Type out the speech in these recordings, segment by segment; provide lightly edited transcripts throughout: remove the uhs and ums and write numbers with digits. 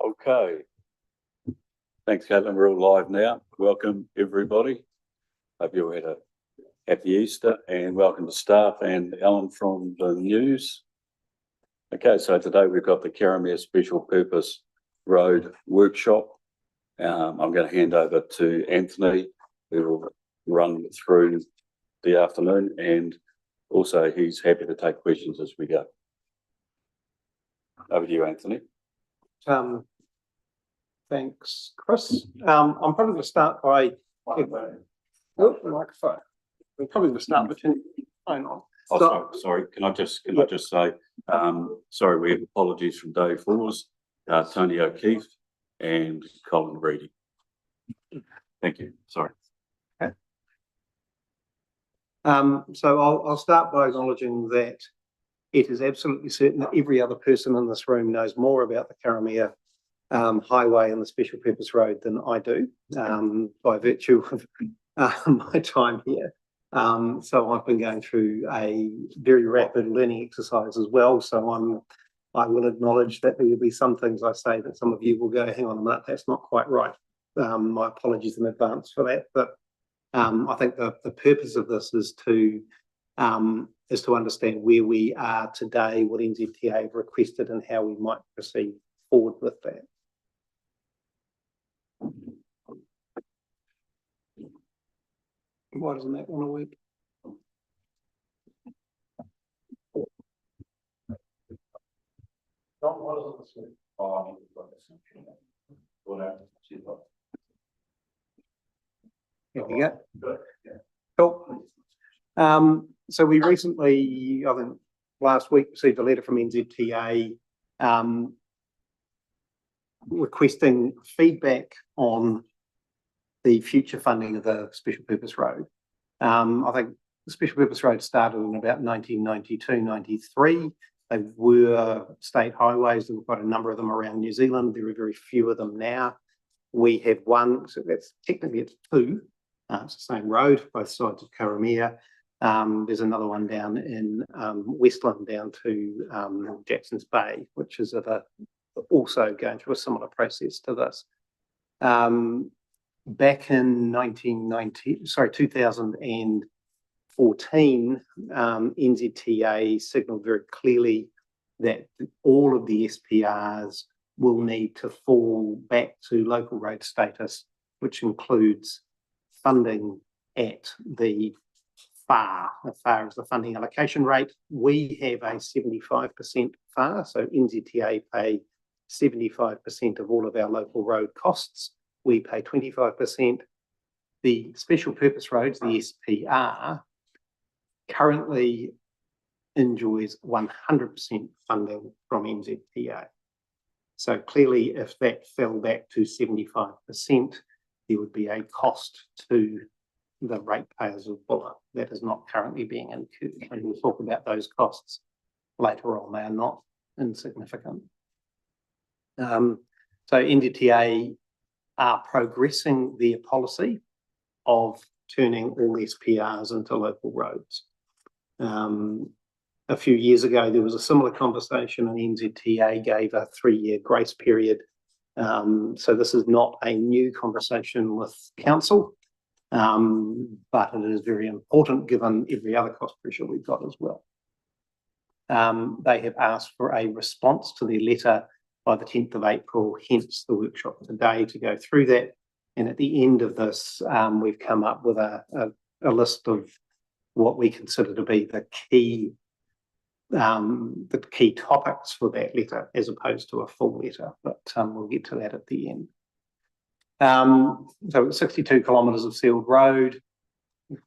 Okay. Thanks, Caitlin. We're all live now. Welcome, everybody. Hope you all had a happy Easter, and welcome to staff and Alan from the news. Okay, so today we've got the Karamea Special Purpose Road Workshop. I'm going to hand over to Anthony, who will run through the afternoon, and also he's happy to take questions as we go. Over to you, Anthony. Thanks, Chris. I'm probably going to start by microphone. We're probably going to start by turning the phone on. Oh, sorry. Can I just say, sorry, we have apologies from Dave Force, Tony O'Keefe, and Colin Reedy. Thank you. Sorry. Okay. So I'll start by acknowledging that it is absolutely certain that every other person in this room knows more about the Karamea highway and the special purpose road than I do, by virtue of my time here. So I've been going through a very rapid learning exercise as well. So I will acknowledge that there will be some things I say that some of you will go, hang on a minute, that's not quite right. My apologies in advance for that. But I think the purpose of this is to understand where we are today, what NZTA have requested, and how we might proceed forward with that. Why doesn't that want to work? Here we go. Cool. So we recently, I think last week, received a letter from NZTA requesting feedback on the future funding of the special purpose road. I think the special purpose road started in about 1992-93. They were state highways. There were quite a number of them around New Zealand. There are very few of them now. We have one, so that's technically it's two. It's the same road, both sides of Karamea. There's another one down in Westland down to Jackson's Bay, which is also going through a similar process to this. Back in 2014, NZTA signalled very clearly that all of the SPRs will need to fall back to local road status, which includes funding at the FAR. The FAR is the funding allocation rate. We have a 75% FAR, so NZTA pay 75% of all of our local road costs. We pay 25%. The special purpose roads, the SPR, currently enjoys 100% funding from NZTA. So clearly, if that fell back to 75%, there would be a cost to the ratepayers of Buller that is not currently being incurred. And we'll talk about those costs later on. They are not insignificant. So NZTA are progressing their policy of turning all SPRs into local roads. A few years ago, there was a similar conversation, and NZTA gave a 3-year grace period. So this is not a new conversation with council, but it is very important given every other cost pressure we've got as well. They have asked for a response to their letter by the 10th of April, hence the workshop today to go through that. And at the end of this, we've come up with a list of what we consider to be the key topics for that letter, as opposed to a full letter, but we'll get to that at the end. So 62 kilometres of sealed road,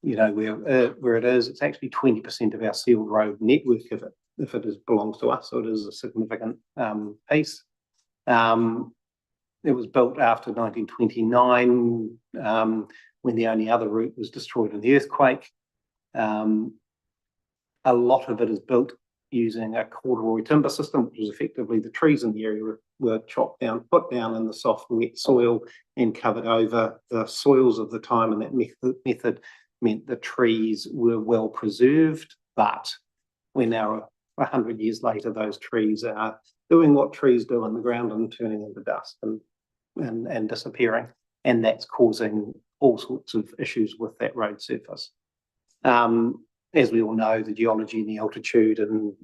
you know, where it is, it's actually 20% of our sealed road network if it belongs to us, so it is a significant piece. It was built after 1929, when the only other route was destroyed in the earthquake. A lot of it is built using a corduroy timber system, which was effectively the trees in the area were chopped down, put down in the soft, wet soil and covered over the soils of the time, and that method meant the trees were well preserved, but we're now 100 years later, those trees are doing what trees do in the ground and turning into dust and disappearing. And that's causing all sorts of issues with that road surface. As we all know, the geology and the altitude and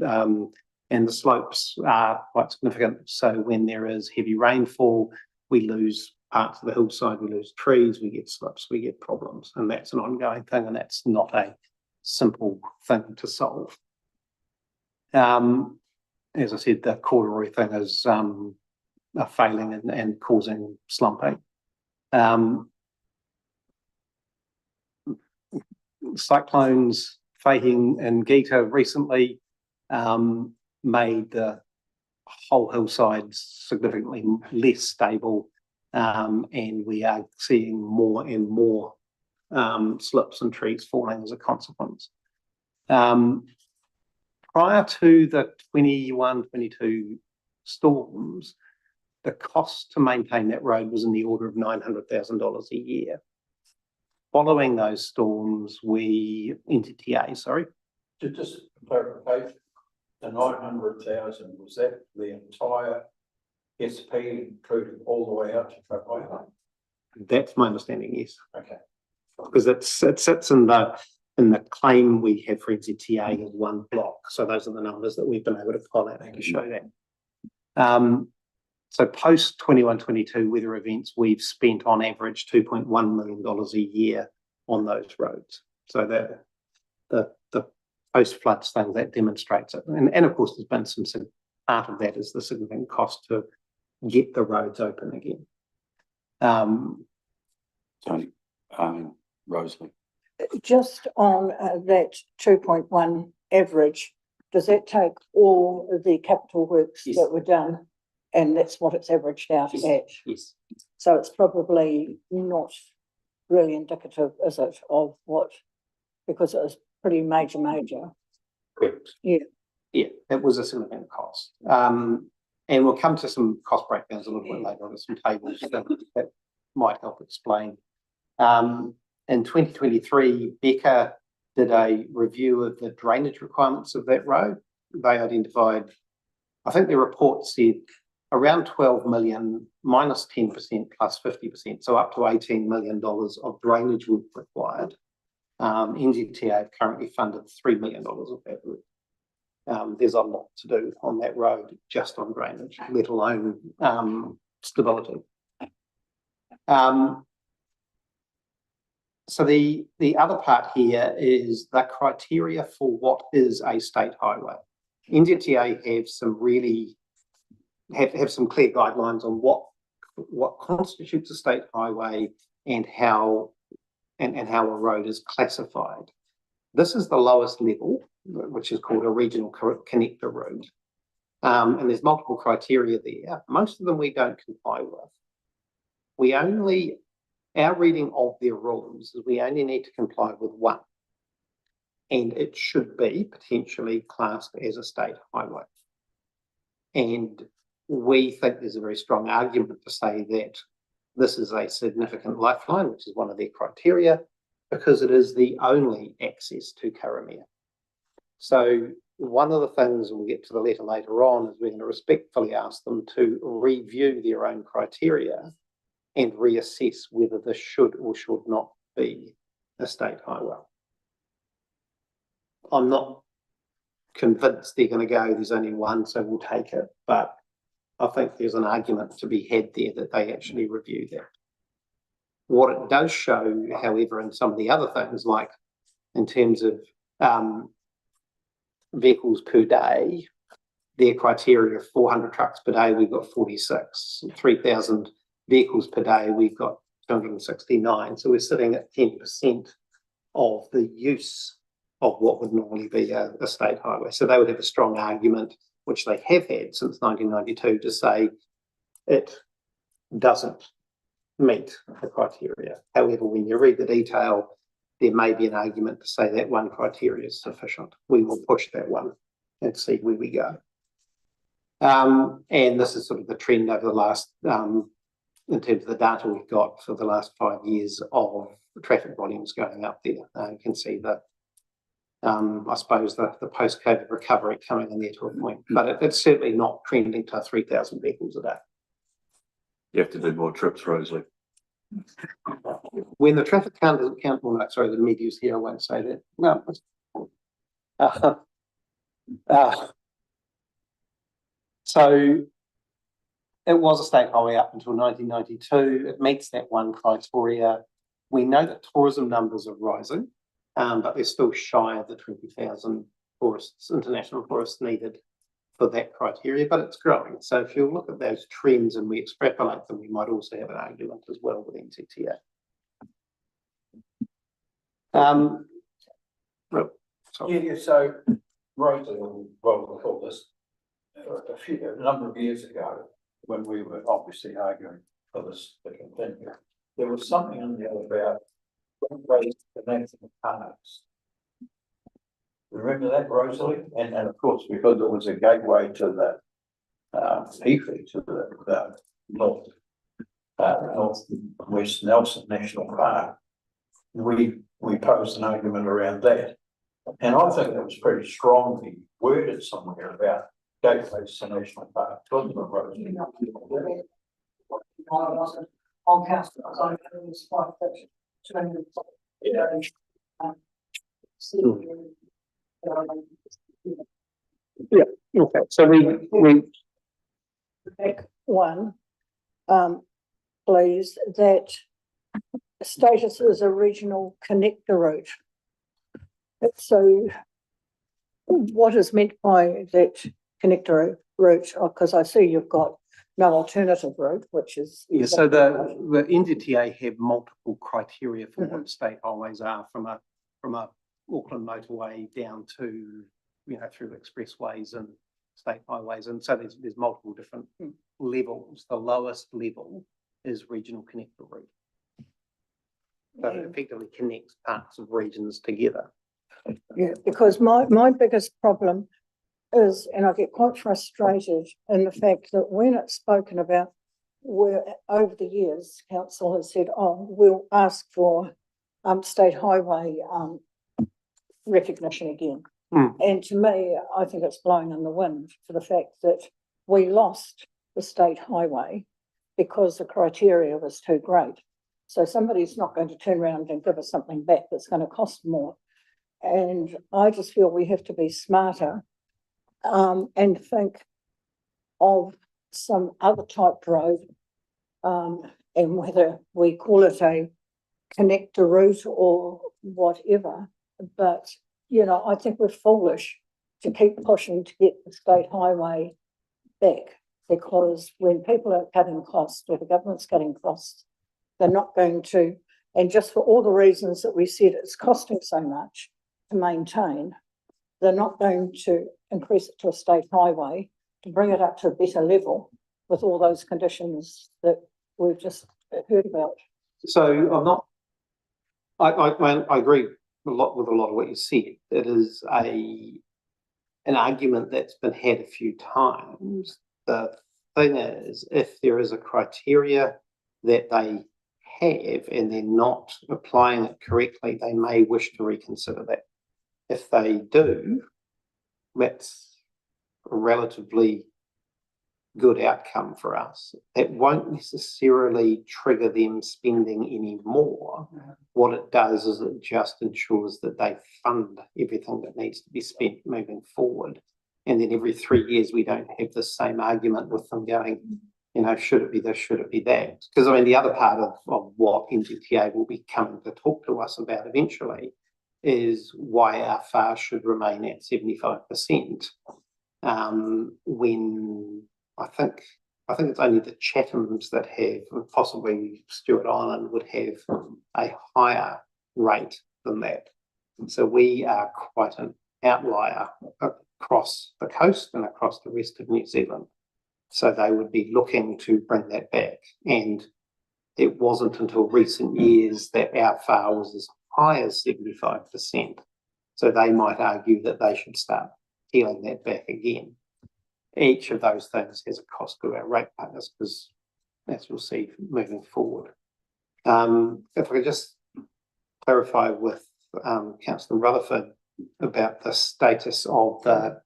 the slopes are quite significant. So when there is heavy rainfall, we lose parts of the hillside, we lose trees, we get slips, we get problems. And that's an ongoing thing, and that's not a simple thing to solve. As I said, the corduroy thing is failing and causing slumping. Cyclones, Fahing and Gita recently made the whole hillside significantly less stable, and we are seeing more and more slips and trees falling as a consequence. Prior to the 21-22 storms, the cost to maintain that road was in the order of $900,000 a year. Following those storms, NZTA, sorry. Just clarification, the 900,000, was that the entire SP including all the way out to Karamea? That's my understanding, yes. Okay. Because it sits in the claim we have for NZTA as one block. So those are the numbers that we've been able to pull out to show that. So post 21-22 weather events, we've spent on average $2.1 million a year on those roads. So that the post floods thing that demonstrates it. And of course, there's been some part of that is the significant cost to get the roads open again. Tony, Rosalie. Just on that 2.1 average, does that take all of the capital works Yes. that were done? And that's what it's averaged out at? Yes. So it's probably not really indicative, is it, of what, because it was pretty major. Correct. Yeah. Yeah, it was a significant cost. And we'll come to some cost breakdowns a little bit later on, some tables that might help explain. In 2023, Becca did a review of the drainage requirements of that road. They identified, I think the report said, around 12 million minus 10% plus 50%, so up to $18 million of drainage work required. NZTA have currently funded $3 million of that work. There's a lot to do on that road just on drainage, let alone stability. So the other part here is the criteria for what is a state highway. NZTA have some really have some clear guidelines on what constitutes a state highway and how a road is classified. This is the lowest level, which is called a regional connector road. And there's multiple criteria there. Most of them we don't comply with. Our reading of their rules is we only need to comply with one. And it should be potentially classed as a state highway. And we think there's a very strong argument to say that this is a significant lifeline, which is one of their criteria, because it is the only access to Karamea. So one of the things, and we'll get to the letter later on, is we're going to respectfully ask them to review their own criteria and reassess whether this should or should not be a state highway. I'm not convinced they're going to go, there's only one, so we'll take it. But I think there's an argument to be had there that they actually review that. What it does show, however, in some of the other things, like in terms of vehicles per day, their criteria of 400 trucks per day, we've got 46, 3,000 vehicles per day, we've got 269. So we're sitting at 10% of the use of what would normally be a state highway. So they would have a strong argument, which they have had since 1992, to say it doesn't meet the criteria. However, when you read the detail, there may be an argument to say that one criteria is sufficient. We will push that one and see where we go. And this is sort of the trend over the last, in terms of the data we've got for the last 5 years of traffic volumes going up there. You can see the I suppose the post-COVID recovery coming in there to a point, but it's certainly not trending to 3,000 vehicles a day. You have to do more trips, Rosalie. When the traffic count doesn't count, well, no, sorry, the media's here, I won't say that. No. So it was a state highway up until 1992. It meets that one criteria. We know that tourism numbers are rising, but they're still shy of the 20,000 tourists, international tourists needed for that criteria, but it's growing. So if you look at those trends and we extrapolate them, we might also have an argument as well with NZTA. Yeah, so Rosalie, well, we call this, a number of years ago, when we were obviously arguing for this to continue, there was something in there about connecting parks. Remember that, Rosalie? And of course, because it was a gateway to the Heafy, to the Northwest Nelson National Park, we posed an argument around that. And I think it was pretty strongly worded somewhere about gateways to national parks, wasn't it, Rosalie? On council, I was quite Yeah, okay, so we back one, please, that status as a regional connector route. So what is meant by that connector route? Because I see you've got no alternative route, which is... Yeah, so the NZTA have multiple criteria for what state highways are, from a Auckland motorway down to, through expressways and state highways. And so there's multiple different levels. The lowest level is regional connector route. So it effectively connects parts of regions together. Yeah, because my biggest problem is, and I get quite frustrated in the fact that when it's spoken about, where over the years, council has said, oh, we'll ask for state highway recognition again. And to me, I think it's blowing in the wind for the fact that we lost the state highway because the criteria was too great. So somebody's not going to turn around and give us something back that's going to cost more. And I just feel we have to be smarter and think of some other type road, and whether we call it a connector route or whatever. But, I think we're foolish to keep pushing to get the state highway back, because when people are cutting costs, or the government's cutting costs, they're not going to, and just for all the reasons that we said, it's costing so much to maintain, they're not going to increase it to a state highway to bring it up to a better level with all those conditions that we've just heard about. So I agree with a lot of what you said. It is an argument that's been had a few times. The thing is, if there is a criteria that they have and they're not applying it correctly, they may wish to reconsider that. If they do, that's a relatively good outcome for us. It won't necessarily trigger them spending any more. What it does is it just ensures that they fund everything that needs to be spent moving forward. And then every 3 years, we don't have the same argument with them going, should it be this, should it be that? Because the other part of what NZTA will be coming to talk to us about eventually is why our FAR should remain at 75%, when I think it's only the Chathams that have, and possibly Stewart Island would have a higher rate than that. So we are quite an outlier across the coast and across the rest of New Zealand. So they would be looking to bring that back. And it wasn't until recent years that our FAR was as high as 75%. So they might argue that they should start peeling that back again. Each of those things has a cost to our ratepayers, because as we'll see moving forward. If I could just clarify with Councillor Rutherford, about the status of the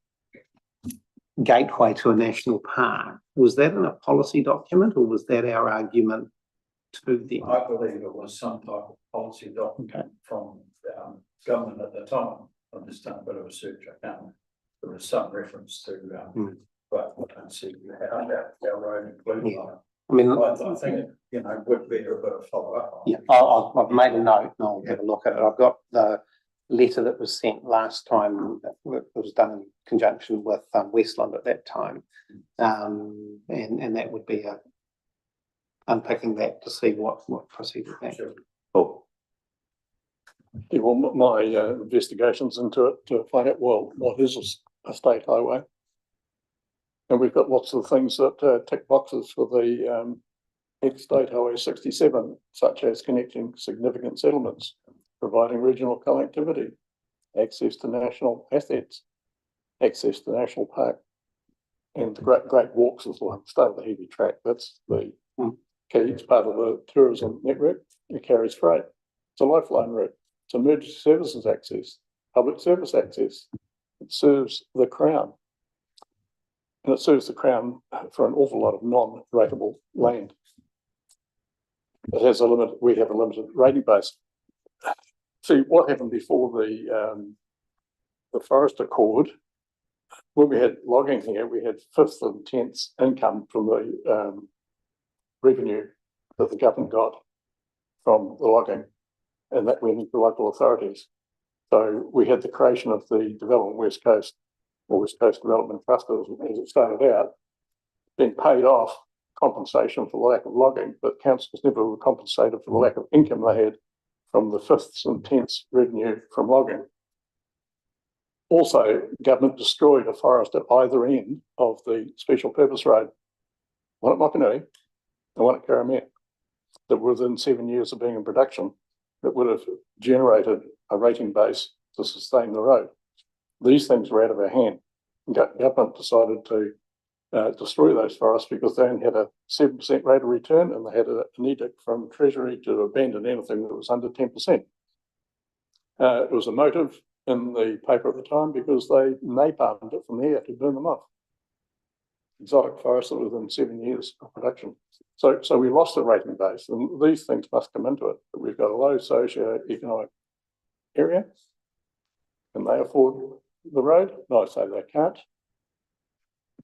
gateway to a national park. Was that in a policy document or was that our argument to them? I believe it was some type of policy document from government at the time. I've just done a bit of research. I can't. There was some reference to, but I don't see how our road included. I mean, I think it, would be a bit of follow up. Yeah, I've made a note and I'll have a look at it. I've got the letter that was sent last time that was done in conjunction with Westland at that time. And that would be unpicking that to see what proceeded that. Sure. Cool. Yeah, well, my investigations into it to find out, well, what is a state highway? And we've got lots of things that tick boxes for the ex-state highway 67, such as connecting significant settlements, providing regional connectivity, access to national assets, access to national park, and the great walks is like start of the heavy track. That's the key. It's part of the tourism network. It carries freight. It's a lifeline route. It's emergency services access, public service access. It serves the Crown. And it serves the Crown for an awful lot of non-rateable land. It has we have a limited rating base. See, what happened before the Forest Accord, when we had logging here, we had 5th and 10th income from the revenue that the government got from the logging, and that went into local authorities. So we had the creation of the Development West Coast, or West Coast Development Trust as it started out, being paid off compensation for the lack of logging, but councils never were compensated for the lack of income they had from the 5th and 10th revenue from logging. Also, government destroyed a forest at either end of the special purpose road, one at Mokanui and one at Karamea, that within 7 years of being in production, that would have generated a rating base to sustain the road. These things were out of our hand. Government decided to destroy those forests because they only had a 7% rate of return, and they had an edict from Treasury to abandon anything that was under 10%. It was a motive in the paper at the time because they napalmed it from the air to burn them off. Exotic forests that were within 7 years of production. So we lost the rating base, and these things must come into it. We've got a low socio-economic area. Can they afford the road? No, I say they can't.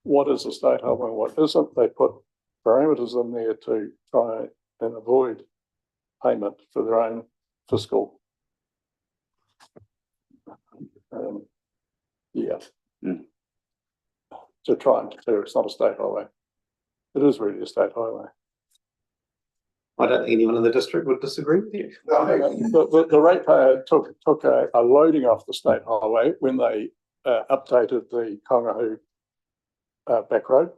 What is a state highway and what isn't? They put parameters in there to try and avoid payment for their own fiscal. To try and declare it's not a state highway. It is really a state highway. I don't think anyone in the district would disagree with you. The ratepayer took a loading off the state highway when they updated the Kongahu back road,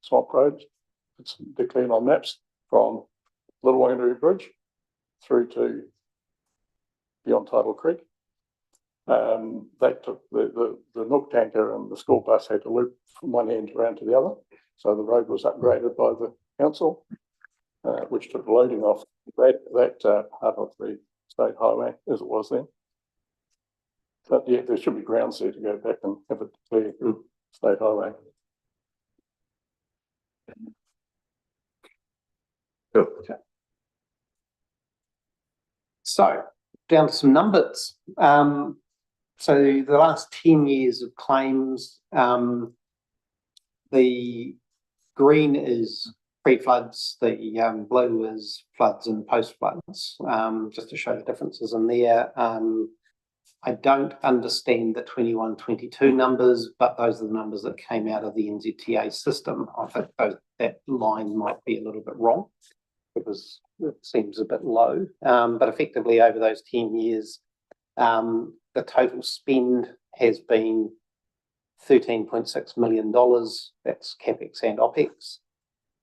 swamp road. It's declared on maps from Little Wanganui Bridge through to beyond Tidal Creek. They took the milk tanker and the school bus had to loop from one end around to the other. So the road was upgraded by the council, which took loading off that part of the state highway as it was then. But yeah, there should be grounds there to go back and have it declared state highway. Okay. So down to some numbers. So the last 10 years of claims, the green is pre-floods, the blue is floods and post-floods, just to show the differences in there. I don't understand the 21-22 numbers, but those are the numbers that came out of the NZTA system. I think that line might be a little bit wrong because it seems a bit low. But effectively over those 10 years, the total spend has been $13.6 million. That's CapEx and OpEx.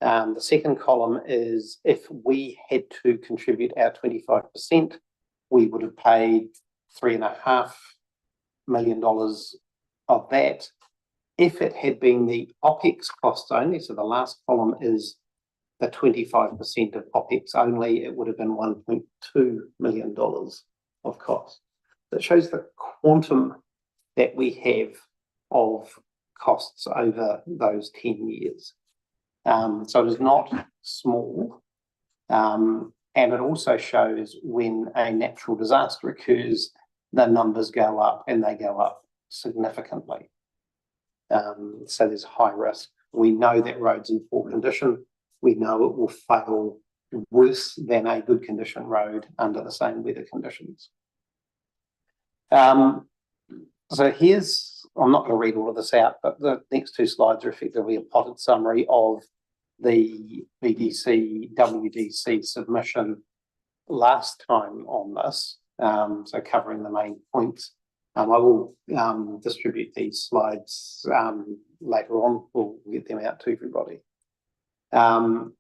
The second column is if we had to contribute our 25%, we would have paid $3.5 million of that. If it had been the OpEx costs only, so the last column is the 25% of OpEx only, it would have been $1.2 million of cost. That shows the quantum that we have of costs over those 10 years. So it is not small. And it also shows when a natural disaster occurs, the numbers go up, and they go up significantly. So there's high risk. We know that road's in poor condition. We know it will fail worse than a good condition road under the same weather conditions. So here's, I'm not going to read all of this out, but the next two slides are effectively a potted summary of the BDC WDC submission last time on this, so covering the main points. I will distribute these slides later on. We'll get them out to everybody. And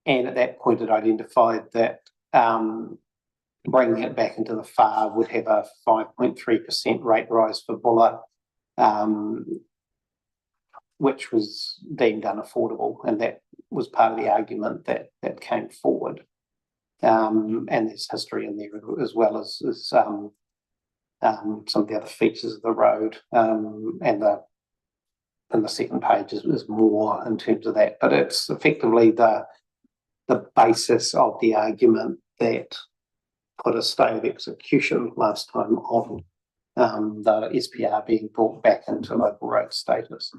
at that point, it identified that bringing it back into the FAR would have a 5.3% rate rise for Buller, which was deemed unaffordable, and that was part of the argument that came forward. And there's history in there as well as some of the other features of the road, and the second page is more in terms of that, but it's effectively the basis of the argument that put a stay of execution last time on the SPR being brought back into local road status.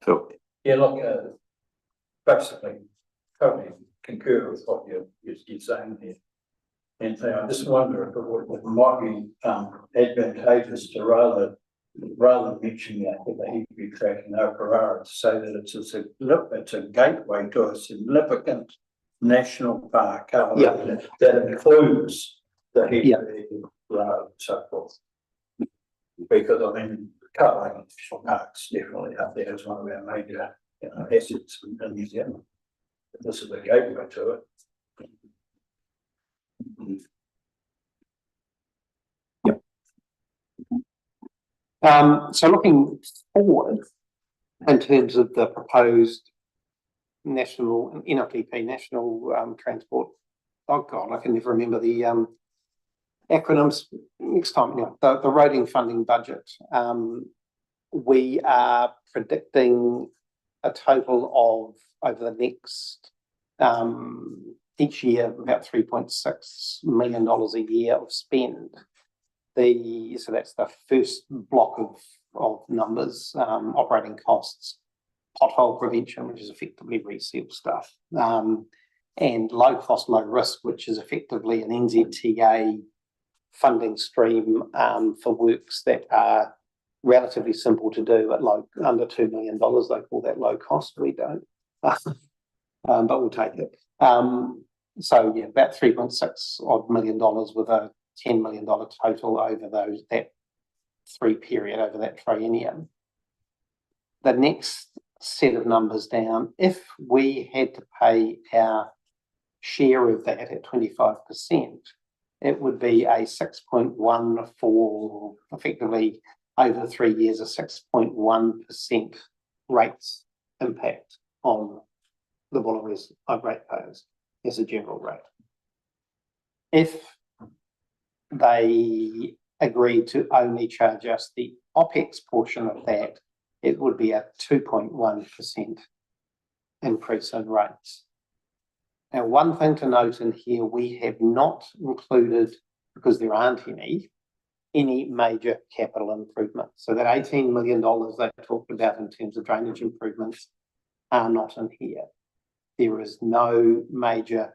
Phil? Yeah, look, basically, totally concur with what you're saying there. And I just wonder if it might be advantageous to rather mention that with the heavy track in Okarara, to say that it's a gateway to a significant national park that includes the heavy road and so forth. Because I mean, Karamea National Park's definitely up there as one of our major assets in New Zealand. This is a gateway to it. So looking forward in terms of the proposed national NLTP, national transport. Oh God, I can never remember the acronyms. Next time, the roading funding budget. We are predicting a total of over the next each year about $3.6 million a year of spend. So that's the first block of numbers, operating costs, pothole prevention, which is effectively reseal stuff, and low cost, low risk, which is effectively an NZTA funding stream for works that are relatively simple to do at under $2 million. They call that low cost. We don't, but we'll take it. So yeah, about $3.6 odd million with a $10 million total over that triennium. The next set of numbers down, if we had to pay our share of that at 25%, it would be a 6.1 for effectively over 3 years, a 6.1% rates impact on the Buller's ratepayers as a general rate. If they agreed to only charge us the OPEX portion of that, it would be a 2.1% increase in rates. Now, one thing to note in here, we have not included, because there aren't any major capital improvements. So that $18 million they talked about in terms of drainage improvements are not in here. There is no major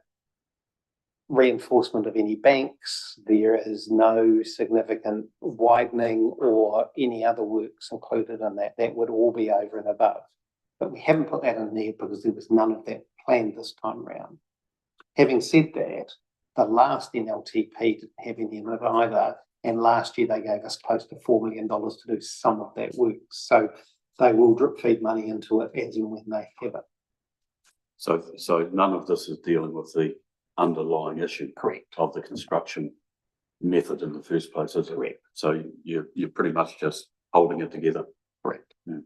reinforcement of any banks. There is no significant widening or any other works included in that. That would all be over and above. But we haven't put that in there because there was none of that planned this time round. Having said that, the last NLTP didn't have any in it either, and last year they gave us close to $4 million to do some of that work. So they will drip feed money into it as and when they have it. So none of this is dealing with the underlying issue, correct, of the construction method in the first place, is it? Correct. So you're pretty much just holding it together. Correct. Yeah.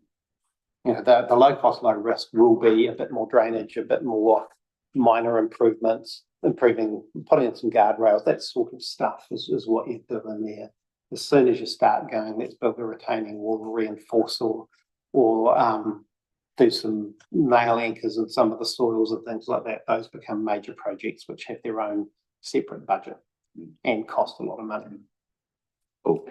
You know, the low cost, low risk will be a bit more drainage, a bit more minor improvements, putting in some guardrails, that sort of stuff is what you're doing there. as soon as you start going, let's build a retaining wall, reinforce or do some nail anchors in some of the soils and things like that, those become major projects which have their own separate budget and cost a lot of money. Cool.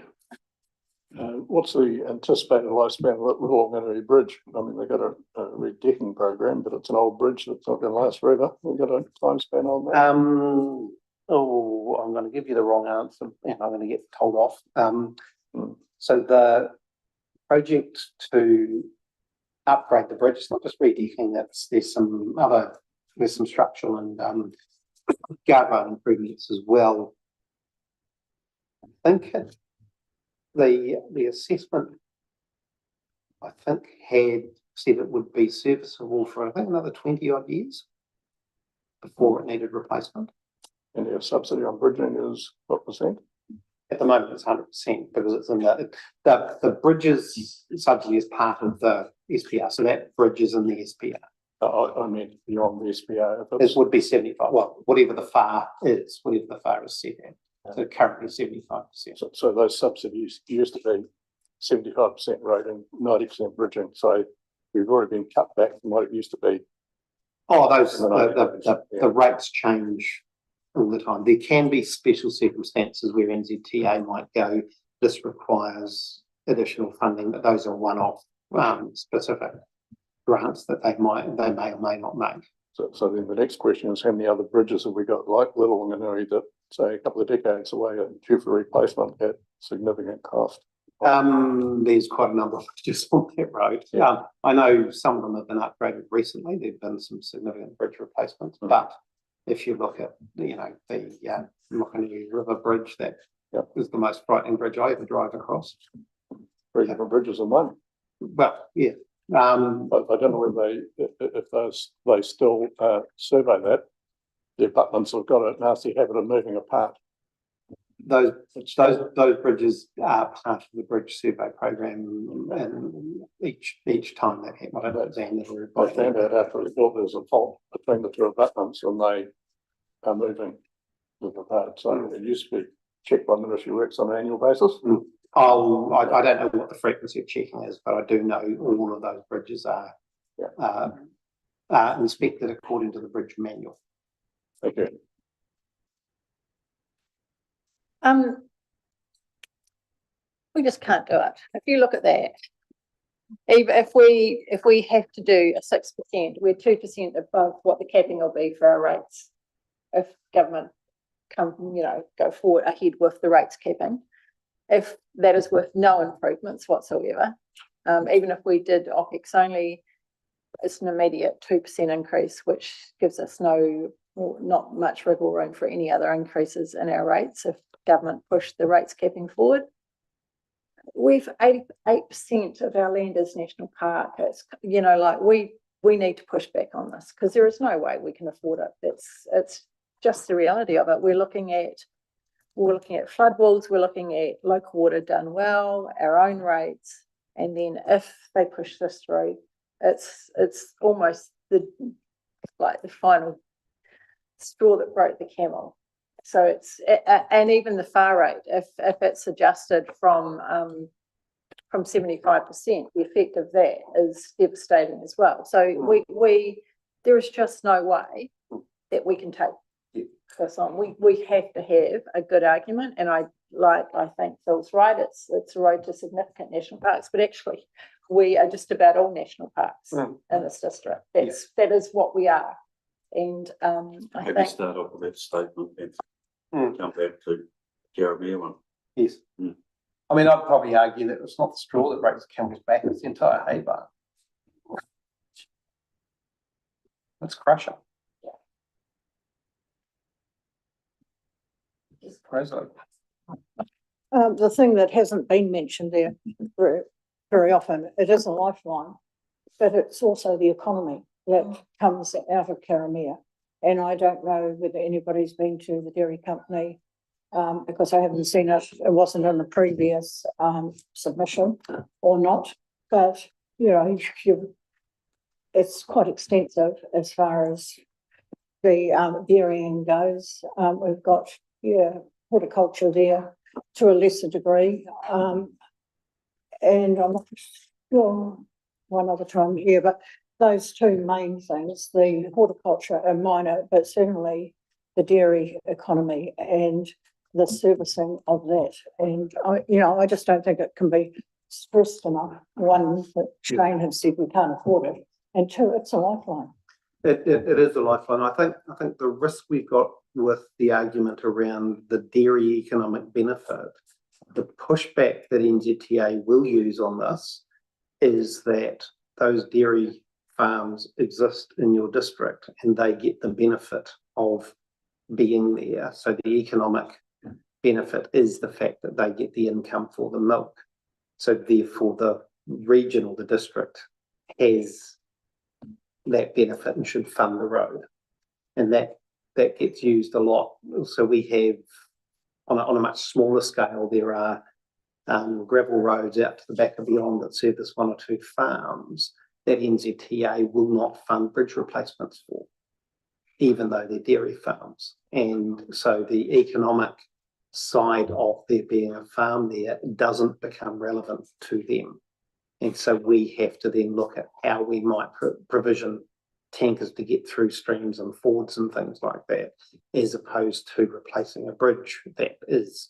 What's the anticipated lifespan of that Little Organary Bridge? I mean, they've got a redecking program, but it's an old bridge that's not going to last forever. We've got a time span on that. I'm going to give you the wrong answer and I'm going to get told off. So the project to upgrade the bridge, it's not just redecking, there's some structural and guardrail improvements as well. I think the assessment, I think, had said it would be serviceable for, I think, another 20 odd years before it needed replacement. And your subsidy on bridging is what %? At the moment, it's 100% because it's in the bridges subsidy is part of the SPR, so that bridge is in the SPR. I mean, beyond the SPR. It would be 75, well, whatever the FAR is set at. So currently 75%. So those subsidies used to be 75% road and 90% bridging. So we've already been cut back from what it used to be. Oh, the rates change all the time. There can be special circumstances where NZTA might go, this requires additional funding, but those are one-off specific grants that they may or may not make. So then the next question is, how many other bridges have we got like Little Organary that, say, a couple of decades away are due for replacement at significant cost? There's quite a number of bridges on that road. Yeah. I know some of them have been upgraded recently. There've been some significant bridge replacements, but if you look at the Mockanui River Bridge, that is the most frightening bridge I ever drive across. Three different bridges in one. Well, yeah. I don't know whether they still survey that. The abutments have got a nasty habit of moving apart. Those bridges are part of the bridge survey program, and each time that happens, I found out after we built there's a fault between the two abutments and they are moving apart. So it used to be checked by Ministry Works on an annual basis. I don't know what the frequency of checking is, but I do know all of those bridges are inspected according to the bridge manual. Thank you. We just can't do it. If you look at that, even if we have to do a 6%, we're 2% above what the capping will be for our rates. If government go forward ahead with the rates capping, if that is with no improvements whatsoever, even if we did OPEX only, it's an immediate 2% increase, which gives us not much wiggle room for any other increases in our rates if government pushed the rates capping forward. We've 88% of our land is national park. It's we need to push back on this because there is no way we can afford it. It's just the reality of it. We're looking at flood walls, we're looking at local water done well, our own rates, and then if they push this through, it's almost the final straw that broke the camel. So it's and even the FAR rate, if it's adjusted from 75%, the effect of that is devastating as well. So there is just no way that we can take this on. We have to have a good argument, and I think Phil's right. It's a road to significant national parks, but actually we are just about all national parks in this district. That is what we are. And I think start off with that statement and jump back to Karamea one. Yes. I mean, I'd probably argue that it's not the straw that breaks the camel's back, it's the entire hay barn. Let's crush it. Just crazy. the thing that hasn't been mentioned there very often, it is a lifeline, but it's also the economy that comes out of Karamea. And I don't know whether anybody's been to the dairy company because I haven't seen it. It wasn't in the previous submission or not, but you know, it's quite extensive as far as the dairying goes. We've got horticulture there. to a lesser degree. And I'm not sure one other time here, but those two main things, the horticulture are minor, but certainly the dairy economy and the servicing of that. And I just don't think it can be stressed enough. One, that Shane has said we can't afford it, and two, it's a lifeline. It is a lifeline. I think the risk we've got with the argument around the dairy economic benefit, the pushback that NZTA will use on this is that those dairy farms exist in your district and they get the benefit of being there. So the economic benefit is the fact that they get the income for the milk. So therefore the region or the district has that benefit and should fund the road. And that gets used a lot. So we have, on a much smaller scale, there are gravel roads out to the back and beyond that service one or two farms that NZTA will not fund bridge replacements for, even though they're dairy farms. And so the economic side of there being a farm there doesn't become relevant to them. And so we have to then look at how we might provision tankers to get through streams and fords and things like that, as opposed to replacing a bridge that is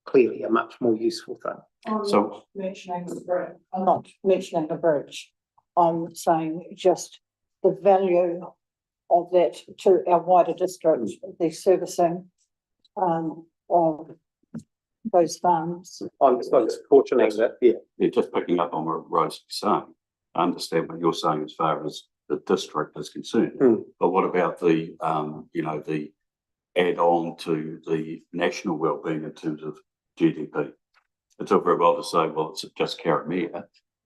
clearly a much more useful thing. I'm So- not mentioning the bridge. I'm not mentioning the bridge. I'm saying just the value of that to our wider district, the servicing of those farms. I'm fortunate that, yeah. Yeah, just picking up on what Rose is saying, I understand what you're saying as far as the district is concerned. But what about the, the add-on to the national wellbeing in terms of GDP? It's all very well to say, well, it's just Karamea,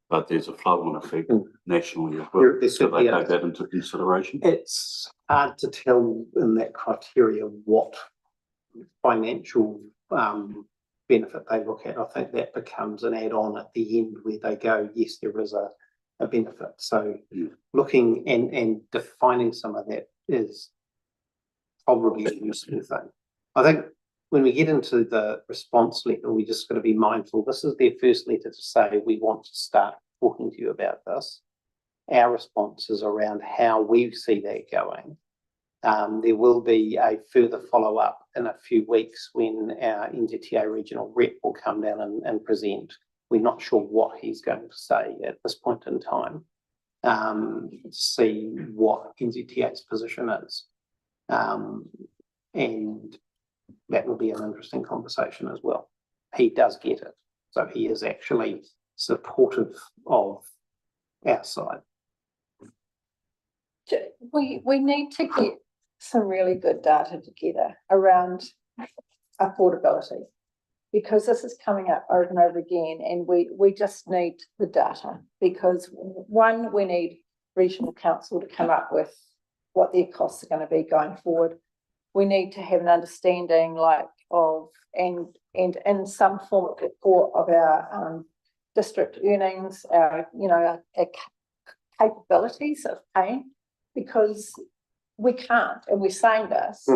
but there's a flow-on effect nationally as well. There So they certainly take is. that into consideration? It's hard to tell in that criteria what financial benefit they look at. I think that becomes an add-on at the end where they go, yes, there is a benefit. So looking and defining some of that is probably a useful thing. I think when we get into the response letter, we just got to be mindful. This is their first letter to say, we want to start talking to you about this. Our response is around how we see that going. There will be a further follow-up in a few weeks when our NZTA regional rep will come down and present. We're not sure what he's going to say at this point in time. See what NZTA's position is. And that will be an interesting conversation as well. He does get it. So he is actually supportive of our side. We need to get some really good data together around affordability, because this is coming up over and over again, and we just need the data, because one, we need regional council to come up with what their costs are going to be going forward. We need to have an understanding and in some form of report of our district earnings, our capabilities of paying, because we can't, and we're saying this,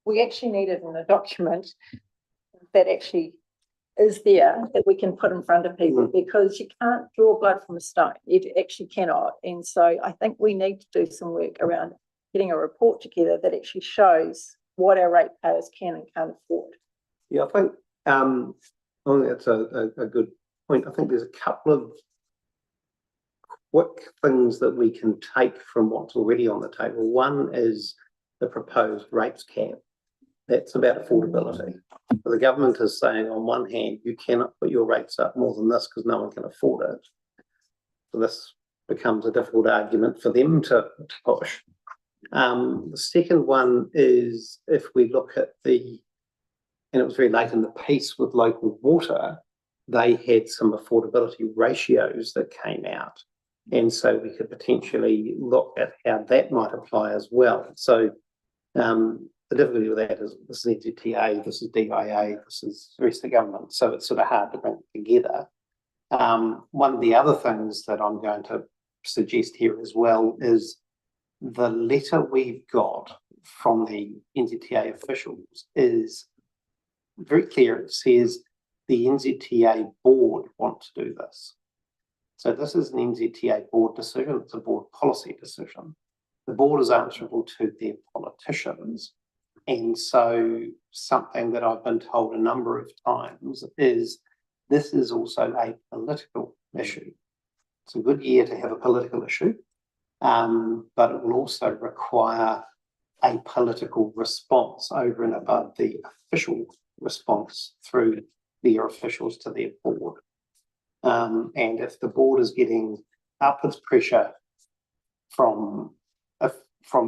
we actually need it in a document that actually is there that we can put in front of people, because you can't draw blood from a stone. You actually cannot. And so I think we need to do some work around getting a report together that actually shows what our ratepayers can and can't afford. Yeah, I think that's a good point. I think there's a couple of quick things that we can take from what's already on the table. One is the proposed rates cap. That's about affordability. The government is saying, on one hand, you cannot put your rates up more than this because no one can afford it. So this becomes a difficult argument for them to push. The second one is, if we look at and it was very late in the piece with local water, they had some affordability ratios that came out. And so we could potentially look at how that might apply as well. So the difficulty with that is this is NZTA, this is DIA, this is the rest of the government. So it's sort of hard to bring it together. One of the other things that I'm going to suggest here as well is the letter we've got from the NZTA officials is very clear. It says the NZTA board want to do this. So this is an NZTA board decision, it's a board policy decision. The board is answerable to their politicians. And so something that I've been told a number of times is this is also a political issue. It's a good year to have a political issue, but it will also require a political response over and above the official response through their officials to their board. And if the board is getting upwards pressure from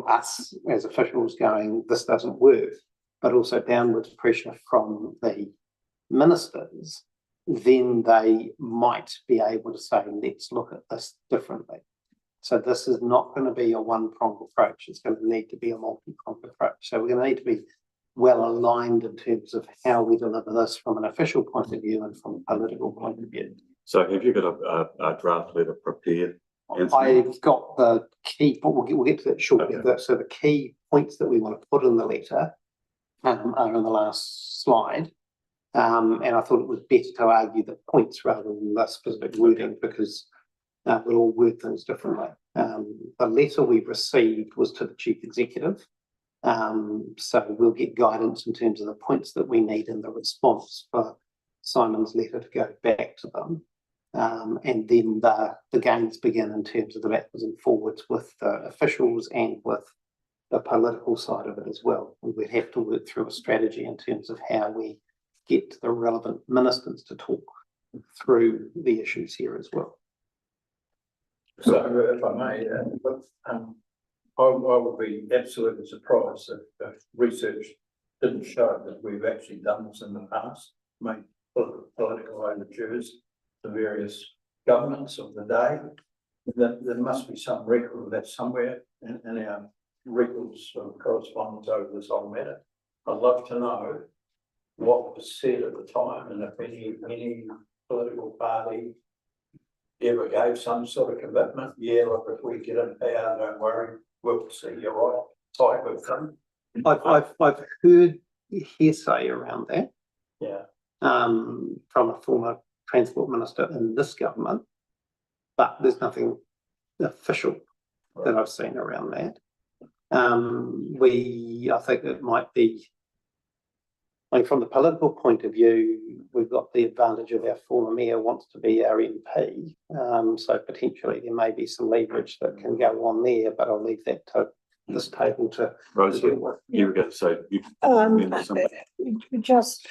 us as officials going, this doesn't work, but also downwards pressure from the ministers, then they might be able to say, let's look at this differently. So this is not going to be a one-pronged approach. It's going to need to be a multi-pronged approach. So we're going to need to be well aligned in terms of how we deliver this from an official point of view and from a political point of view. So have you got a draft letter prepared? I've got the key, but we'll get to that shortly. Okay. So the key points that we want to put in the letter are in the last slide. And I thought it was better to argue the points rather than the specific wording because we'll all word things differently. The letter we received was to the Chief Executive. So we'll get guidance in terms of the points that we need in the response for Simon's letter to go back to them. And then the games begin in terms of the backwards and forwards with the officials and with the political side of it as well. We'd have to work through a strategy in terms of how we get the relevant ministers to talk through the issues here as well. So if I may, I would be absolutely surprised if research didn't show that we've actually done this in the past, made political overtures to various governments of the day. There must be some record of that somewhere in our records of correspondence over this whole matter. I'd love to know what was said at the time and if any political party ever gave some sort of commitment. Yeah, look, if we get in power, don't worry, we'll see you right type of thing. I've heard hearsay around that. Yeah. From a former transport minister in this government, but there's nothing official that I've seen around that. I think it might be, like from the political point of view, we've got the advantage of our former mayor wants to be our MP, so potentially there may be some leverage that can go on there, but I'll leave that to this table to Rosalie, you were going to say, just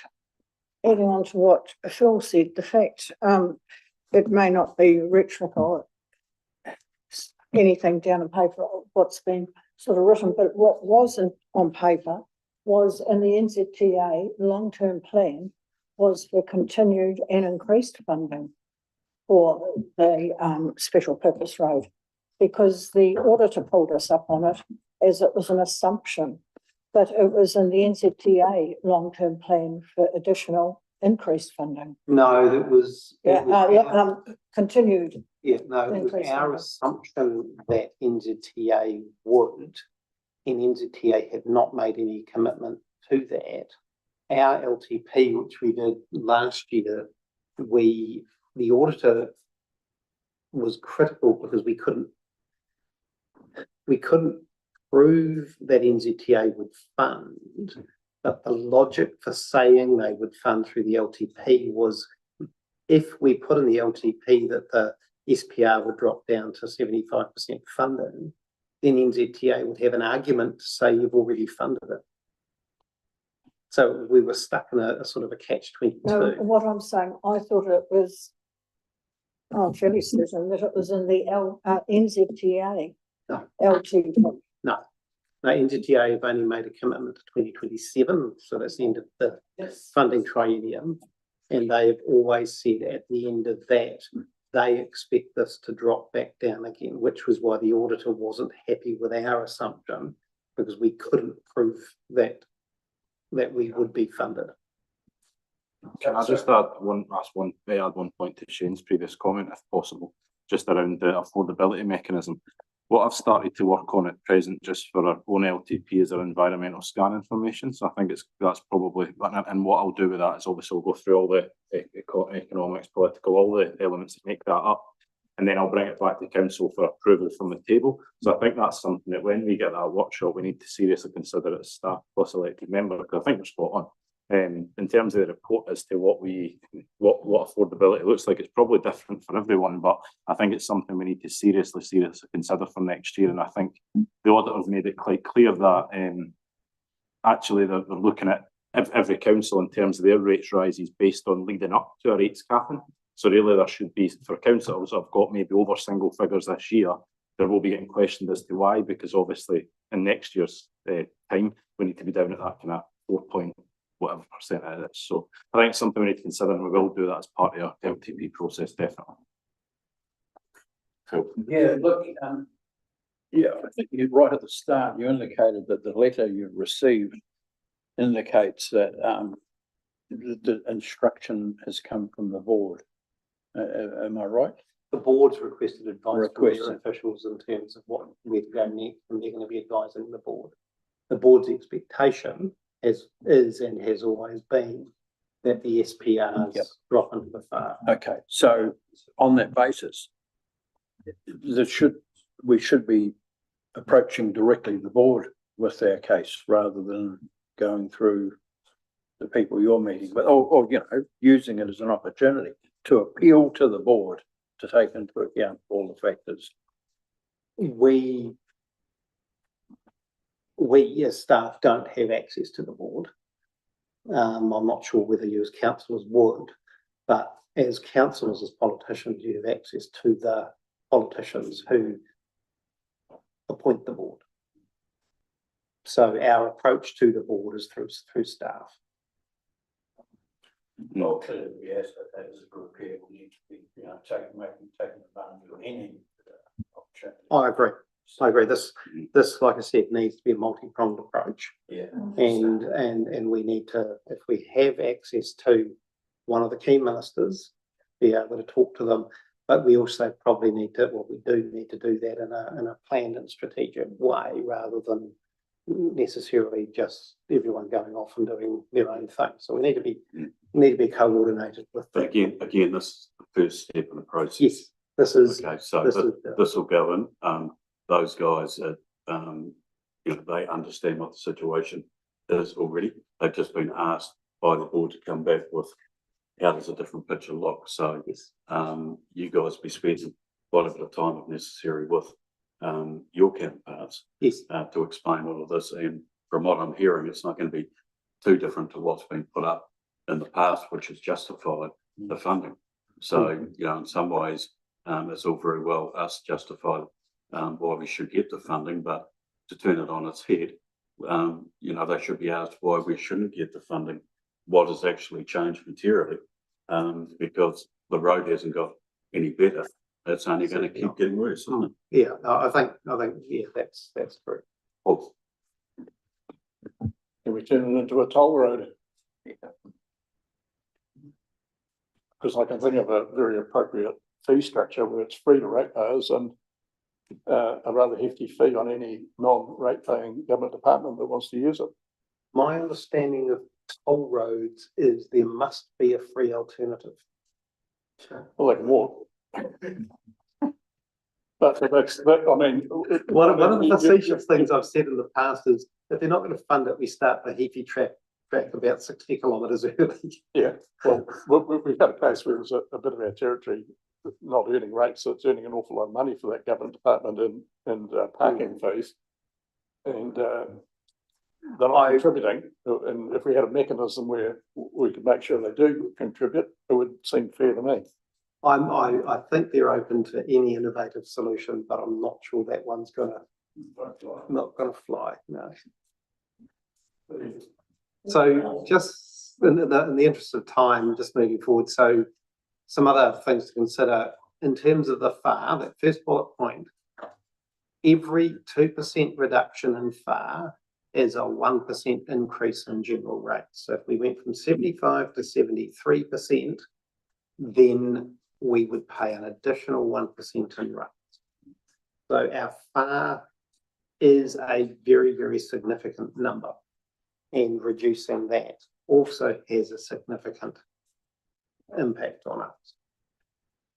adding on to what Phil said, the fact it may not be rhetoric or anything down on paper, what's been sort of written, but what wasn't on paper was in the NZTA long-term plan was for continued and increased funding for the special purpose road, because the auditor pulled us up on it as it was an assumption, but it was in the NZTA long-term plan for additional increased funding. No, that was Continued. Yeah, no, it was our assumption that NZTA would, and NZTA had not made any commitment to that. Our LTP, which we did last year, the auditor was critical because we couldn't prove that NZTA would fund, but the logic for saying they would fund through the LTP was if we put in the LTP that the SPR would drop down to 75% funding, then NZTA would have an argument to say you've already funded it. So we were stuck in a sort of a catch-22. No, what I'm saying, I thought it was, fairly certain that it was in the NZTA. No. LTP. No, NZTA have only made a commitment to 2027, so that's the end of the funding triennium. And they have always said at the end of that, they expect this to drop back down again, which was why the auditor wasn't happy with our assumption, because we couldn't prove that we would be funded. Can I just add one point to Shane's previous comment, if possible, just around the affordability mechanism. what I've started to work on at present, just for our own LTP, is our environmental scan information. So I think that's probably, and what I'll do with that is obviously we'll go through all the economics, political, all the elements that make that up. And then I'll bring it back to council for approval from the table. So I think that's something that when we get that workshop, we need to seriously consider as staff plus elected member, because I think we're spot on. In terms of the report as to what affordability looks like, it's probably different for everyone, but I think it's something we need to seriously consider for next year. And I think the auditors made it quite clear that actually they're looking at every council in terms of their rates rises based on leading up to a rates capping. So really there should be, for councils that have got maybe over single figures this year, there will be getting questioned as to why, because obviously in next year's time, we need to be down at that kind of 4 whatever percent it is. So I think it's something we need to consider, and we will do that as part of our LTP process, definitely. Cool. Yeah, look, yeah, I think you right at the start, you indicated that the letter you received indicates that the instruction has come from the board. Am I right? The board's requested advice from their Requested. officials in terms of what where to go next, and they're going to be advising the board. The board's expectation is and has always been that the SPRs Yep. drop into the FAR. Okay, so on that basis, we should be approaching directly the board with our case rather than going through the people you're meeting with, or you know, using it as an opportunity to appeal to the board to take into account all the factors. We as staff don't have access to the board. I'm not sure whether you as councillors would, but as councillors, as politicians, you have access to the politicians who appoint the board. So our approach to the board is through staff. Well, clearly, yes, that is a group here, we need to be, you know, taking advantage of any opportunity. I agree. This, like I said, needs to be a multi-pronged approach. Yeah. And we need to, if we have access to one of the key ministers, be able to talk to them. But we also probably need to, well, we do need to do that in a planned and strategic way, rather than necessarily just everyone going off and doing their own thing. So we need to be coordinated with them. Again, this is the first step in the process. Yes, this is. Okay, so this will go in. Those guys that, you know, they understand what the situation is already. They've just been asked by the board to come back with how does a different picture look. So Yes. You guys be spending quite a bit of time if necessary with your counterparts. Yes. To explain all of this. And from what I'm hearing, it's not going to be too different to what's been put up in the past, which has justified the funding. So, you know, in some ways, it's all very well us justified why we should get the funding, but to turn it on its head, you know, they should be asked why we shouldn't get the funding. What has actually changed materially? Because the road hasn't got any better. It's only going to keep getting worse, isn't it? Yeah, I think, yeah, that's true. Oh, Can we turn it into a toll road? Because I can think of a very appropriate fee structure where it's free to ratepayers and a rather hefty fee on any non-rate paying government department that wants to use it. My understanding of toll roads is there must be a free alternative. Well, they can walk. But I mean. One of the facetious things I've said in the past is if they're not going to fund it, we start the Heafy track about 60 kilometres early. Yeah, well, we've had a case where it was a bit of our territory not earning rates, so it's earning an awful lot of money for that government department and parking fees. And they're not contributing, and if we had a mechanism where we could make sure they do contribute, it would seem fair to me. I think they're open to any innovative solution, but I'm not sure that one's not gonna fly. No. So just in the interest of time, just moving forward. So some other things to consider in terms of the FAR. That first bullet point. Every 2% reduction in FAR is a 1% increase in general rates. So if we went from 75 to 73%, then we would pay an additional 1% in rates. So our FAR is a very, very significant number, and reducing that also has a significant impact on us.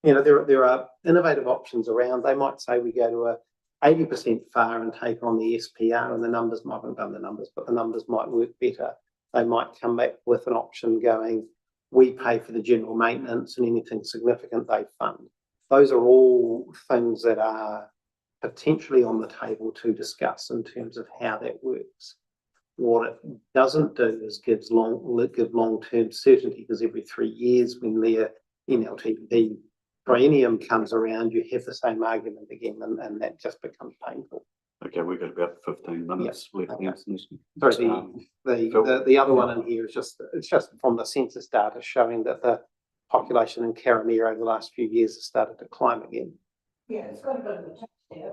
You know, there are innovative options around. They might say we go to a 80% FAR and take on the SPR, and the numbers might have done the numbers, but the numbers might work better. They might come back with an option going, we pay for the general maintenance and anything significant they fund. Those are all things that are potentially on the table to discuss in terms of how that works. What it doesn't do is give long-term certainty, because every 3 years when their NLTP triennium comes around, you have the same argument again, and that just becomes painful. Okay, we've got about 15 minutes left. Okay. Sorry, The other one in here is it's just from the census data showing that the population in Karamea over the last few years has started to climb again. Yeah, it's got a bit of a touch there.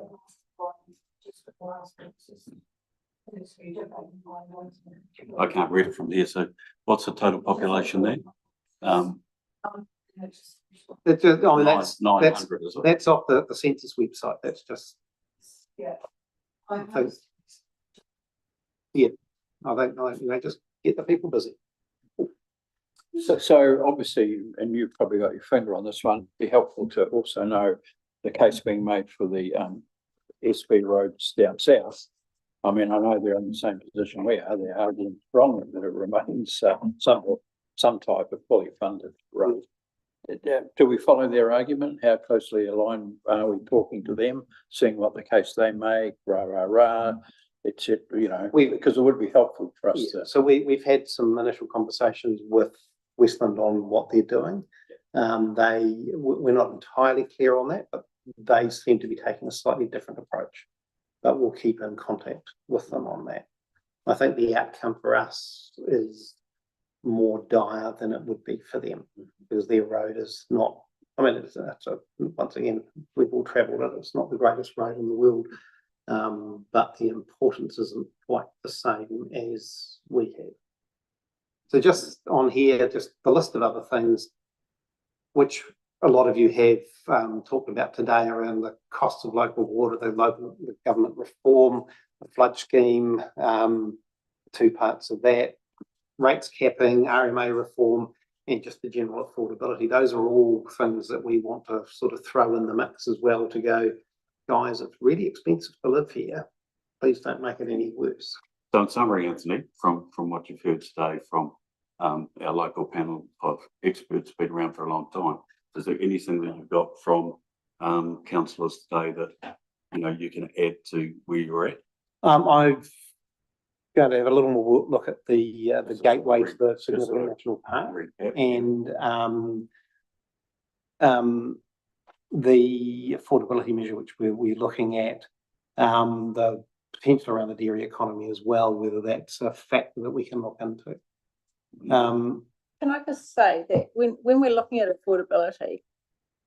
Just the last census. I can't read it from here. So what's the total population there? That's just, I mean, that's 900, is it? that's off the census website. That's just, Yeah. I think, yeah, I think, you know, just get the people busy. So obviously, and you've probably got your finger on this one, it'd be helpful to also know the case being made for the SB roads down south. I mean, I know they're in the same position we are. They're arguing strongly that it remains some type of fully funded road. Do we follow their argument? How closely aligned are we talking to them, seeing what the case they make, etc. You know, because it would be helpful for us. Yeah. So we've had some initial conversations with Westland on what they're doing. We're not entirely clear on that, but they seem to be taking a slightly different approach. But we'll keep in contact with them on that. I think the outcome for us is more dire than it would be for them, because their road is not, I mean, it's once again, we've all travelled it, it's not the greatest road in the world, but the importance isn't quite the same as we have. So just on here, just the list of other things, which a lot of you have talked about today around the cost of local water, the government reform, the flood scheme, 2 parts of that, rates capping, RMA reform, and just the general affordability. Those are all things that we want to sort of throw in the mix as well, to go, guys, it's really expensive to live here. Please don't make it any worse. So in summary, Anthony, from what you've heard today from our local panel of experts been around for a long time, is there anything that you've got from councillors today that you can add to where you're at? I've going to have a little more look at the gateway to the significant national park, and the affordability measure which we're looking at, the potential around the dairy economy as well, whether that's a factor that we can look into. Can I just say that when we're looking at affordability,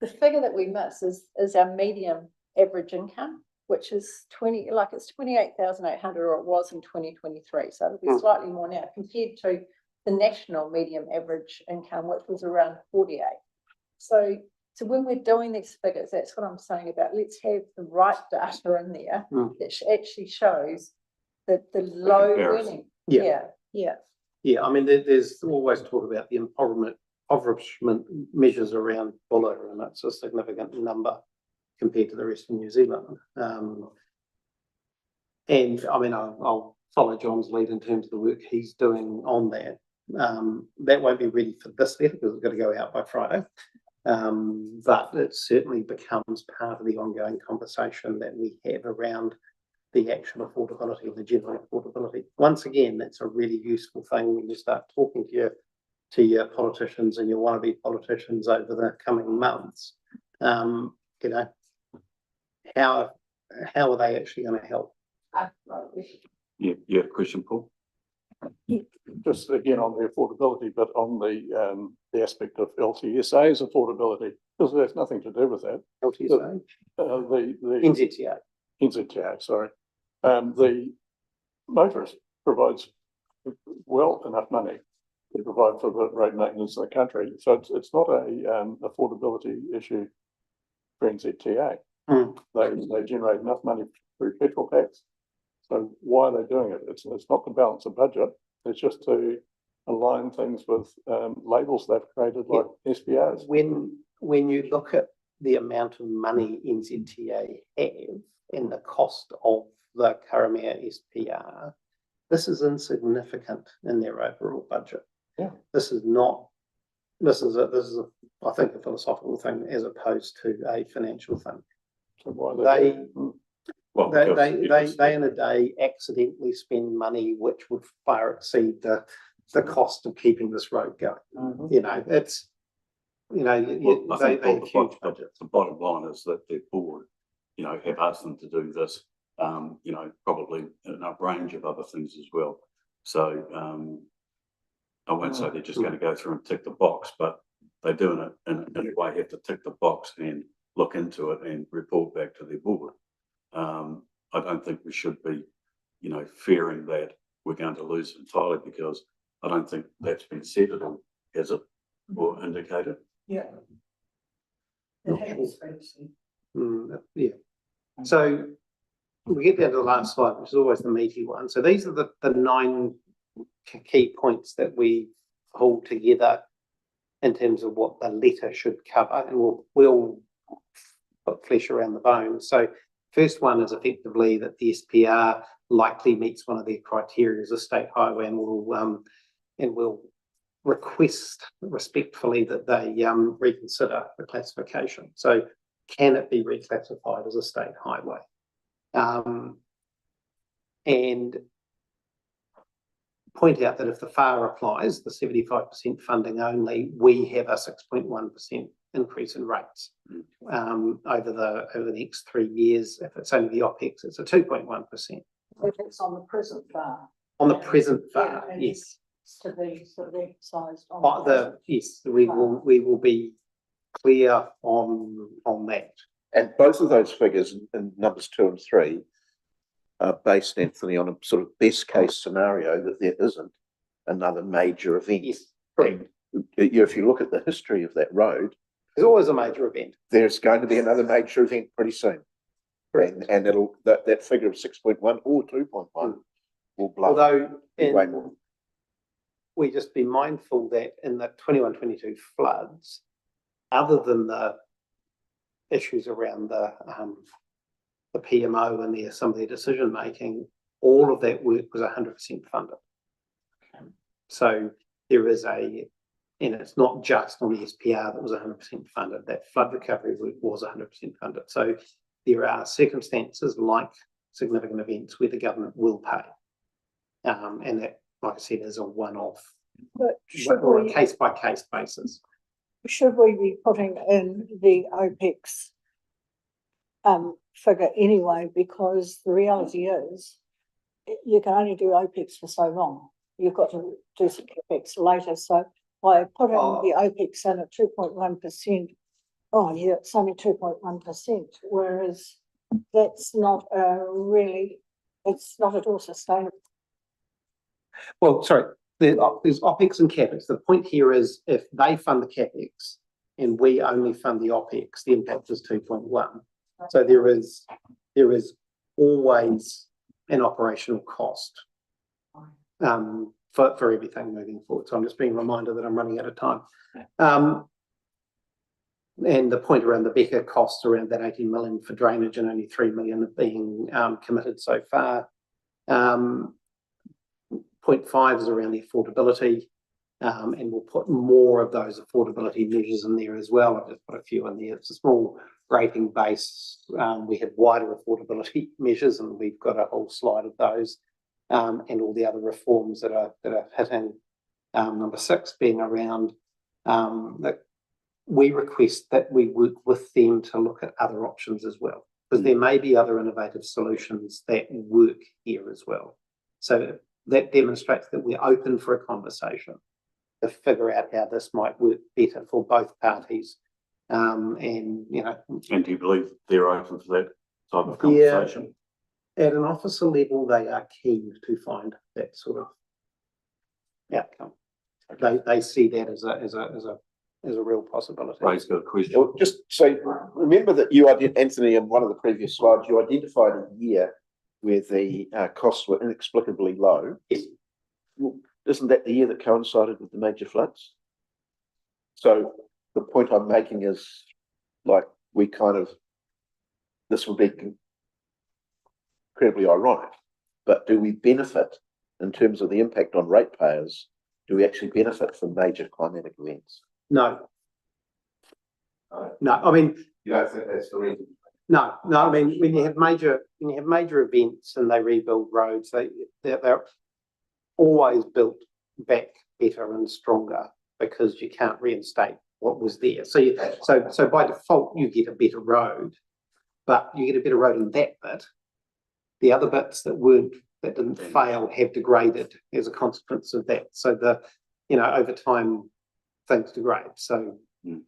the figure that we miss is our medium average income, which is 28,800, or it was in 2023. So it'll be slightly more now compared to the national medium average income, which was around 48. So when we're doing these figures, that's what I'm saying about, let's have the right data in there that actually shows that the low earning. Yeah, I mean, there's always talk about the impoverishment measures around Buller, and that's a significant number compared to the rest of New Zealand. And I mean, I'll follow John's lead in terms of the work he's doing on that. That won't be ready for this letter because it's got to go out by Friday. But it certainly becomes part of the ongoing conversation that we have around the actual affordability and the general affordability. Once again, that's a really useful thing when you start talking to your politicians and your wannabe politicians over the coming months. How are they actually going to help? Yeah, question, Paul? Just again on the affordability, but on the aspect of LTSA's affordability, because there's nothing to do with that. LTSA? The NZTA, sorry. The motorist provides well enough money to provide for the road maintenance in the country. So it's not a affordability issue for NZTA. They generate enough money through petrol tax. So why are they doing it? It's not to balance a budget. It's just to align things with labels they've created like SPRs. When you look at the amount of money NZTA have and the cost of the Karamea SPR, this is insignificant in their overall budget. Yeah. This is I think a philosophical thing as opposed to a financial thing. So why They in a day accidentally spend money which would far exceed the cost of keeping this road going. Mm-hmm. You know, it's I think they have huge budgets. the bottom line is that their board, have asked them to do this, probably in a range of other things as well. So, I won't say they're just going to go through and tick the box, but they're doing it in a way, have to tick the box and look into it and report back to their board. I don't think we should be, fearing that we're going to lose entirely, because I don't think that's been said at all, has it, or indicated? Yeah. Yeah. So we get down to the last slide, which is always the meaty one. So these are the 9 key points that we hold together in terms of what the letter should cover, and we'll put flesh around the bones. So first one is effectively that the SPR likely meets one of their criteria as a state highway, and we'll request respectfully that they reconsider the classification. So can it be reclassified as a state highway? And point out that if the FAR applies, the 75% funding only, we have a 6.1% increase in rates over the next 3 years. If it's only the OPEX, it's a 2.1%. If it's on the present FAR. On the present FAR, Yeah, yes. To be sort of emphasised on. But we will be clear on that. And both of those figures in numbers 2 and 3 are based, Anthony, on a sort of best case scenario that there isn't another major event. Yes, correct. If you look at the history of that road, There's always a major event. there's going to be another major event pretty soon. And that figure of 6.1 or 2.1 will blow. Although way more. we just be mindful that in the 21-22 floods, other than the issues around the PMO and some of their decision making, all of that work was 100% funded. So there is and it's not just on the SPR that was 100% funded. That flood recovery work was 100% funded. So there are circumstances like significant events where the government will pay, and that, like I said, is a one-off or a case-by-case basis. Should we be putting in the OPEX figure anyway? Because the reality is you can only do OPEX for so long. You've got to do some CapEx later. So by putting the OPEX in at 2.1%, oh yeah, it's only 2.1%, whereas that's not it's not at all sustainable. Well, sorry, there's OPEX and CapEx. The point here is if they fund the CapEx and we only fund the OPEX, the impact is 2.1. So there is always an operational cost for everything moving forward. So I'm just being reminded that I'm running out of time. And the point around the Becker costs around that 18 million for drainage and only 3 million being committed so far. 0.5 is around the affordability, and we'll put more of those affordability measures in there as well. I've just put a few in there. It's a small rating base. We have wider affordability measures, and we've got a whole slide of those, and all the other reforms that are hitting. Number 6 being around that we request that we work with them to look at other options as well, because there may be other innovative solutions that work here as well. So that demonstrates that we're open for a conversation to figure out how this might work better for both parties. And do you believe they're open for that type of conversation? Yeah, at an officer level, they are keen to find that sort of outcome. They see that as is a real possibility. Ray's got a question. Well, just so, remember that you Anthony, in one of the previous slides, you identified a year where the costs were inexplicably low. Yes. Well, isn't that the year that coincided with the major floods? So the point I'm making is, like, this would be incredibly ironic, but do we benefit in terms of the impact on ratepayers? Do we actually benefit from major climatic events? No. No, I mean, You don't think that's the reason? no, I mean, when you have major events and they rebuild roads, they're always built back better and stronger because you can't reinstate what was there. So by default, you get a better road, but you get a better road in that bit. The other bits that didn't fail have degraded as a consequence of that. So over time, things degrade. So,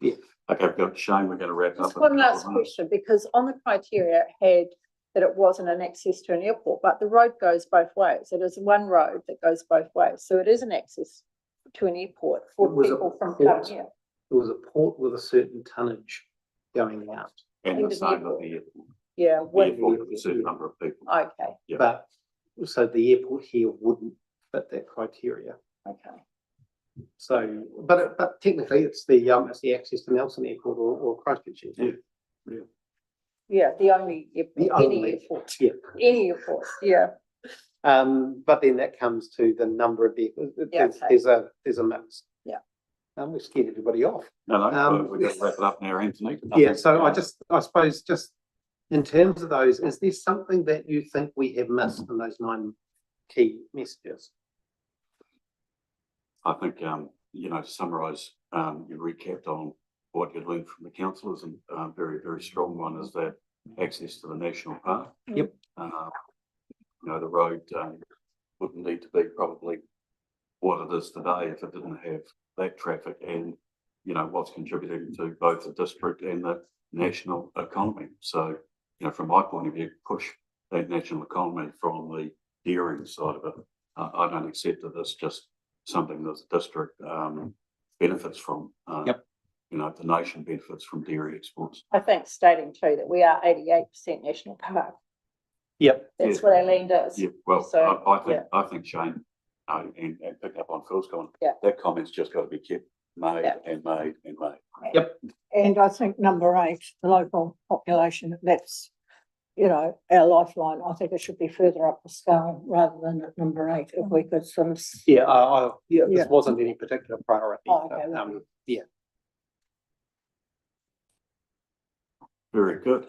yeah. Okay, we've got Shane, we're going to wrap up. Just one last question, because on the criteria it had that it wasn't an access to an airport, but the road goes both ways. It is one road that goes both ways. So it is an access to an airport for people from Karamea. It was a port with a certain tonnage going out. And the same at the airport. Yeah, The airport with a certain number of people. okay, Yeah. But so the airport here wouldn't fit that criteria. okay. So, but technically it's the access to Nelson Airport or Christchurch Airport. Yeah, the only airport, any airport, Yeah. any airport, yeah. But then that comes to the number of vehicles. Yeah, There's a mix. Yeah. We scared everybody off. No, we're going to wrap it up now, Anthony. Yeah, so I suppose just in terms of those, is there something that you think we have missed in those 9 key messages? I think, to summarise, you recapped on what you'd learned from the councillors, and very, very strong one is that access to the national park. Yep. The road wouldn't need to be probably what it is today if it didn't have that traffic and, what's contributing to both the district and the national economy. So, from my point of view, push that national economy from the dairying side of it. I don't accept that it's just something that the district benefits from. Yep. The nation benefits from dairy exports. I think stating too that we are 88% national park. Yep. That's what our land is. Yeah, well, So, I think Shane, and pick up on Phil's comment, Yeah. that comment's just got to be kept made Yeah. and made and made. And I think number 8, the local population, that's, our lifeline. I think it should be further up the scale rather than at number 8, if we could sort of. Yeah, Yeah. this wasn't any particular priority. Oh, okay. Yeah. Very good.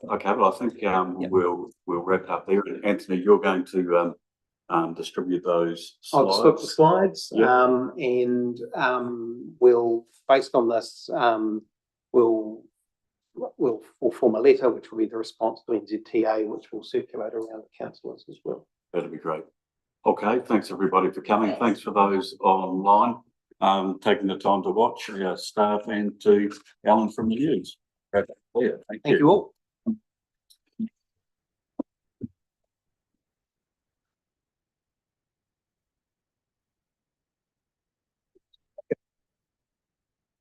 Okay, well, I think we'll wrap it up there. Anthony, you're going to distribute those I'll slides. flip the slides, Yep. and we'll, based on this, we'll form a letter, which will be the response to NZTA, which will circulate around the councillors as well. That'd be great. Okay, thanks everybody for coming. Thanks for those online, taking the time to watch, our staff, and to Alan from the news. Thank Thank you all.